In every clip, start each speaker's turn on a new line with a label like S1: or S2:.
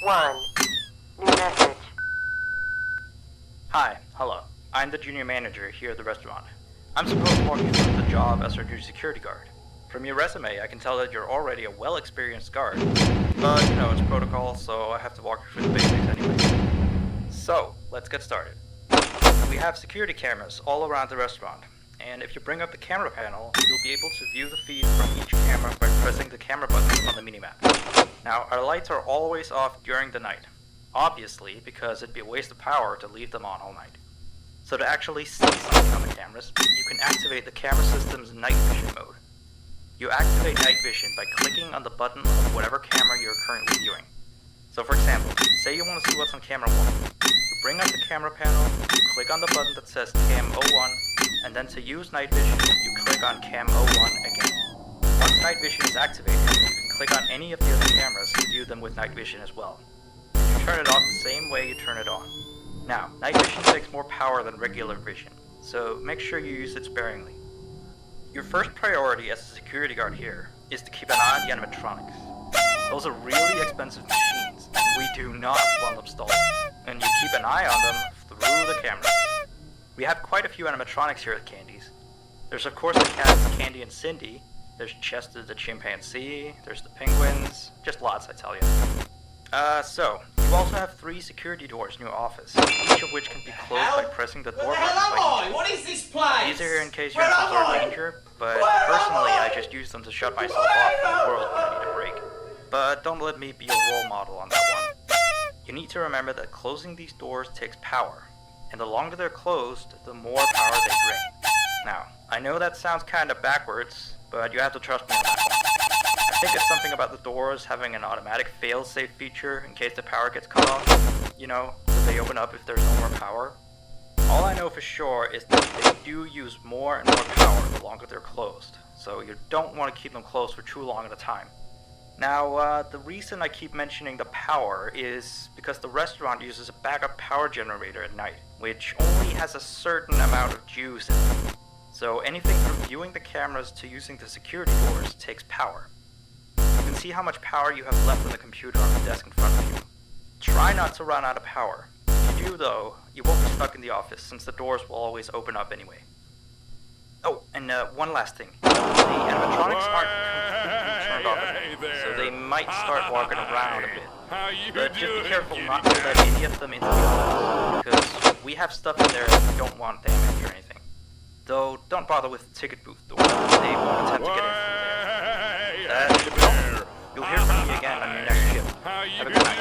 S1: 1. New message.
S2: Hi, hello. I'm the junior manager here at the restaurant. I'm supposed to walk you through the job as our new security guard. From your resume, I can tell that you're already a well-experienced guard. But, it's protocol, so I have to walk you through the basics anyway. So, let's get started. We have security cameras all around the restaurant, and if you bring up the camera panel, you'll be able to view the feed from each camera by pressing the camera button on the minimap. Now, our lights are always off during the night. Obviously, because it'd be a waste of power to leave them on all night. So to actually see something on the cameras, you can activate the camera system's night vision mode. You activate night vision by clicking on the button of whatever camera you're currently viewing. So for example, say you want to see what's on camera 1. You bring up the camera panel, you click on the button that says Cam 01, and then to use night vision, you click on Cam 01 again. Once night vision is activated, you can click on any of the other cameras to view them with night vision as well. You turn it off the same way you turn it on. Now, night vision takes more power than regular vision, so make sure you use it sparingly. Your first priority as a security guard here is to keep an eye on the animatronics. Those are really expensive machines, and we do not want them stolen. And you keep an eye on them through the cameras. We have quite a few animatronics here at Candy's. There's of course the cats Candy and Cindy, there's Chester the chimpanzee, there's the penguins, just lots I tell you. So, you also have 3 security doors in your office, each of which can be closed by pressing the door button.
S3: What is this place?
S2: These are here in case you're in some sort of danger, but personally I just use them to shut myself off from the world when I need a break. But don't let me be a role model on that one. You need to remember that closing these doors takes power, and the longer they're closed, the more power they drain. Now, I know that sounds kinda backwards, but you have to trust me on that one. I think it's something about the doors having an automatic fail-safe feature in case the power gets cut off. That they open up if there's no more power. All I know for sure is that they do use more and more power the longer they're closed, so you don't want to keep them closed for too long at a time. Now, the reason I keep mentioning the power is because the restaurant uses a backup power generator at night, which only has a certain amount of juice in it. So anything from viewing the cameras to using the security doors takes power. You can see how much power you have left on the computer on the desk in front of you. Try not to run out of power. If you do though, you won't be stuck in the office since the doors will always open up anyway. Oh, and one last thing. The animatronics aren't completely turned off yet, so they might start walking around a bit. But just be careful not to let any of them into the office, because we have stuff in there that we don't want damaged or anything. Though, don't bother with the ticket booth doors. They won't attempt to get in through there. You'll hear from me again on your next shift. Have a good night.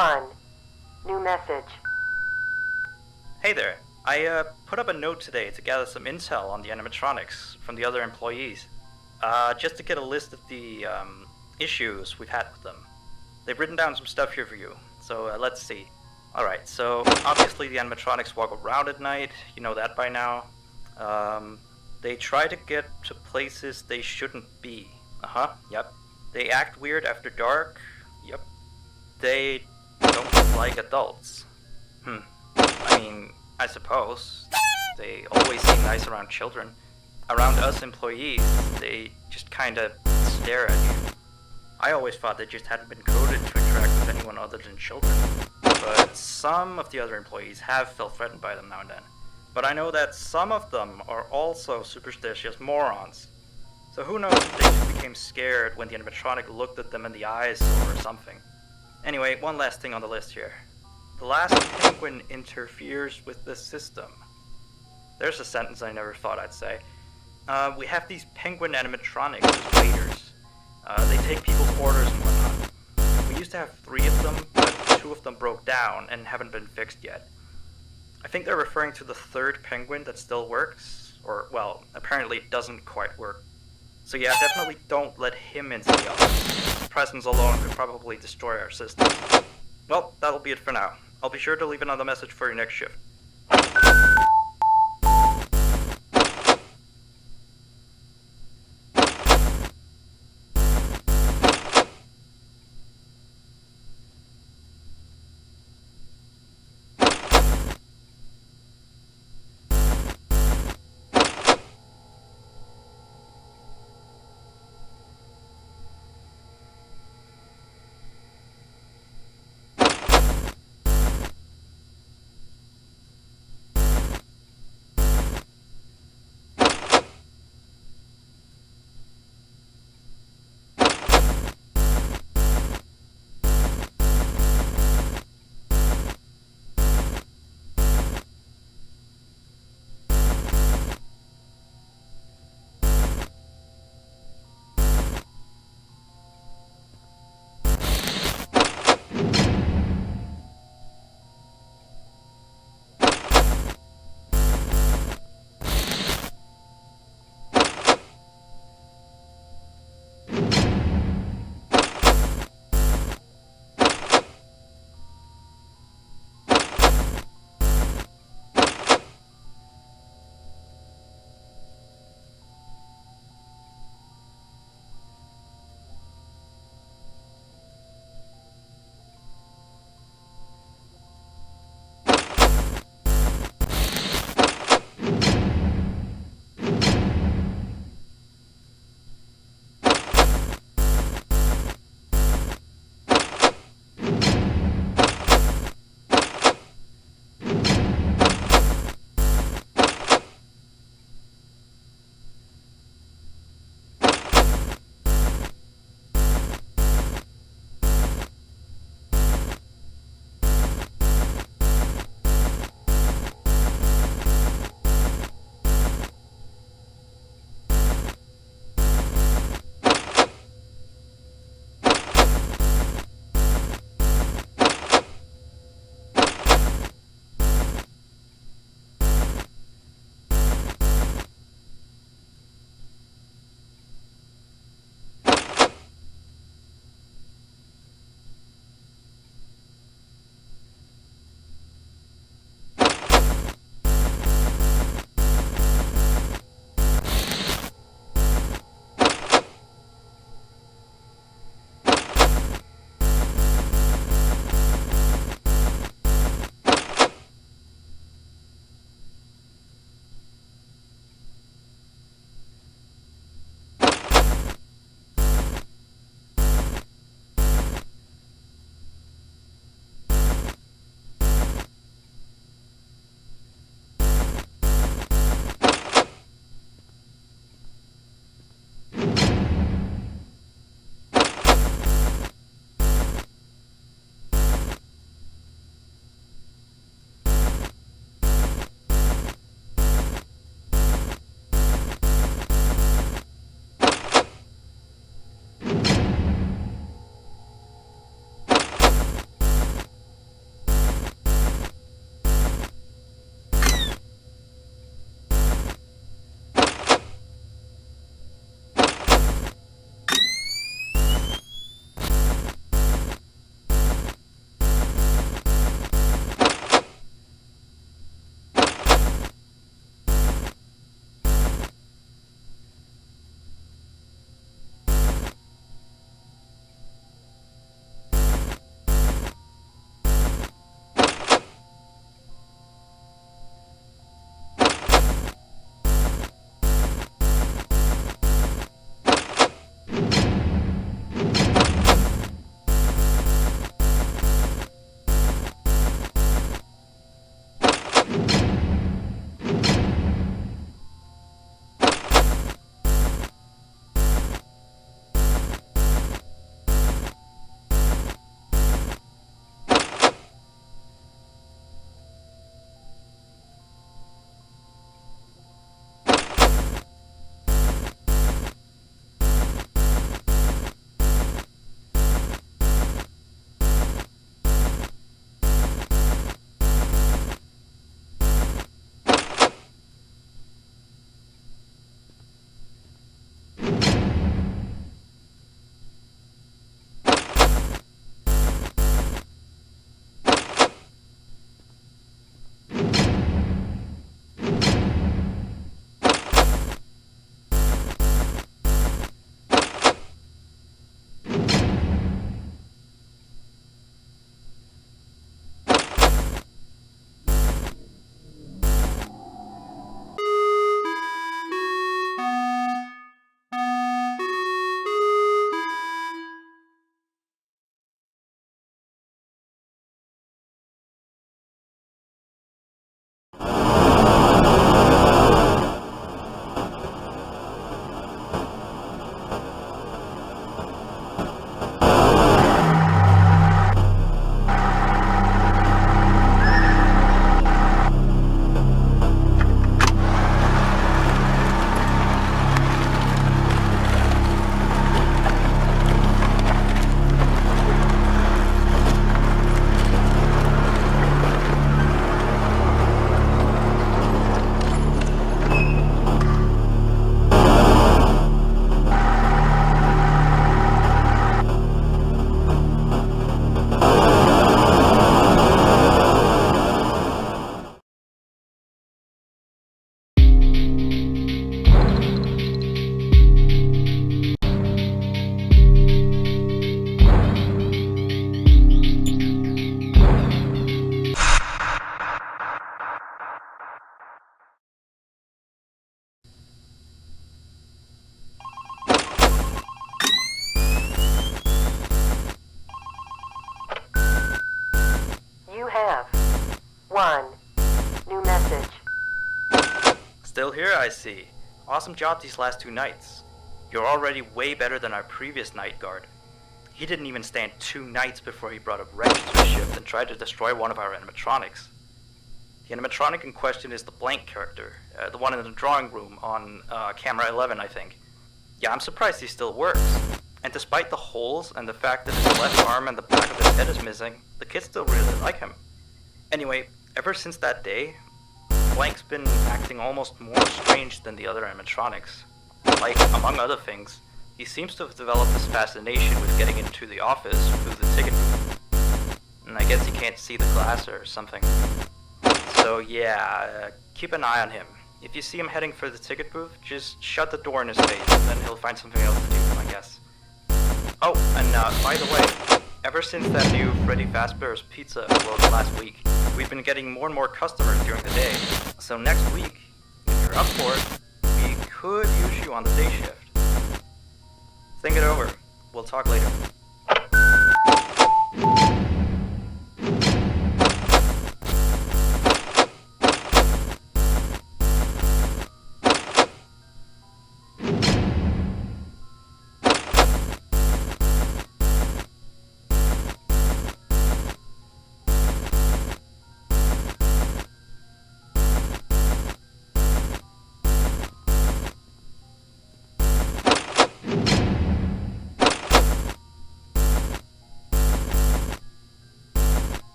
S1: 1. New message.
S2: Hey there. I put up a note today to gather some intel on the animatronics from the other employees. Just to get a list of the issues we've had with them. They've written down some stuff here for you, so let's see. Alright, so obviously the animatronics walk around at night, you know that by now. They try to get to places they shouldn't be. Yep. They act weird after dark. Yep. They don't like adults. I mean, I suppose. They always seem nice around children. Around us employees, they just kinda stare at you. I always thought they just hadn't been coded to interact with anyone other than children. But some of the other employees have felt threatened by them now and then. But I know that some of them are also superstitious morons. So who knows if they just became scared when the animatronic looked at them in the eyes or something. Anyway, one last thing on the list here. The last penguin interferes with the system. There's a sentence I never thought I'd say. We have these penguin animatronics as waiters. They take people's orders and whatnot. We used to have 3 of them, but 2 of them broke down and haven't been fixed yet. I think they're referring to the 3rd penguin that still works, or, well, apparently it doesn't quite work. So yeah, definitely don't let him into the office. His presence alone could probably destroy our system. Well, that'll be it for now. I'll be sure to leave another message for your next shift. I see. Awesome job these last 2 nights. You're already way better than our previous night guard. He didn't even stand 2 nights before he brought a wrench to his shift and tried to destroy one of our animatronics. The animatronic in question is the blank character, the one in the drawing room on camera 11, I think. Yeah, I'm surprised he still works. And despite the holes and the fact that his left arm and the back of his head is missing, the kids still really like him. Anyway, ever since that day, Blank's been acting almost more strange than the other animatronics. Like, among other things, he seems to have developed this fascination with getting into the office through the ticket booth. And I guess he can't see the glass or something. So yeah, keep an eye on him. If you see him heading for the ticket booth, just shut the door in his face, and then he'll find something else to do, I guess. Oh, and by the way, ever since that new Freddy Fazbear's Pizza upload last week, we've been getting more and more customers during the day. So next week, if you're up for it, we could use you on the day shift. Think it over. We'll talk later.